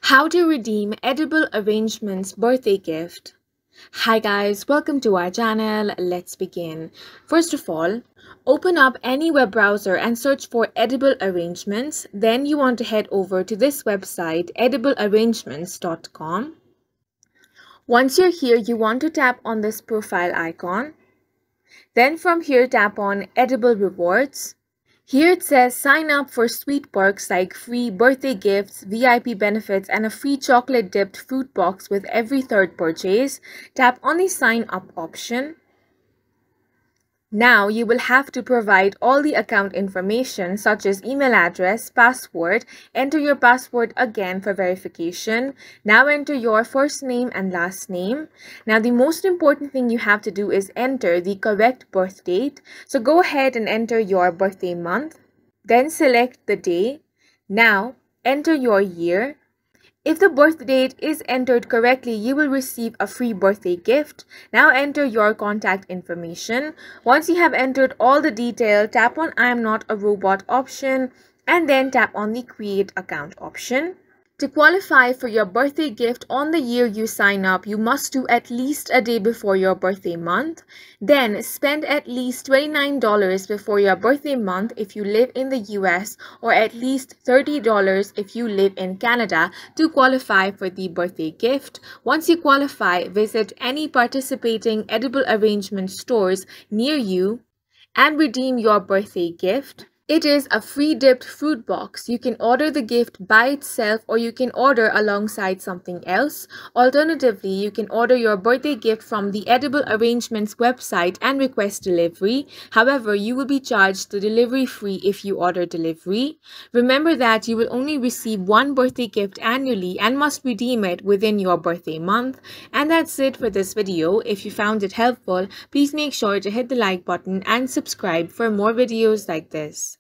How to redeem edible arrangements birthday gift. Hi guys, welcome to our channel. Let's begin. First of all, open up any web browser and search for edible arrangements. Then you want to head over to this website, ediblearrangements.com. Once you're here, you want to tap on this profile icon. Then from here, tap on Edible Rewards. Here it says sign up for sweet perks like free birthday gifts, VIP benefits, and a free chocolate dipped fruit box with every third purchase. Tap on the sign up option. Now you will have to provide all the account information such as email address, password. Enter your password again for verification. Now enter your first name and last name. Now the most important thing you have to do is enter the correct birth date. So go ahead and enter your birthday month. Then select the day. Now enter your year. If the birth date is entered correctly, you will receive a free birthday gift. Now enter your contact information. Once you have entered all the detail, tap on I am not a robot option and then tap on the create account option. To qualify for your birthday gift on the year you sign up, you must do at least a day before your birthday month. Then spend at least $29 before your birthday month if you live in the US or at least $30 if you live in Canada to qualify for the birthday gift. Once you qualify, visit any participating edible arrangement stores near you and redeem your birthday gift. It is a free dipped fruit box. You can order the gift by itself or you can order alongside something else. Alternatively, you can order your birthday gift from the Edible Arrangements website and request delivery. However, you will be charged the delivery fee if you order delivery. Remember that you will only receive one birthday gift annually and must redeem it within your birthday month. And that's it for this video. If you found it helpful, please make sure to hit the like button and subscribe for more videos like this.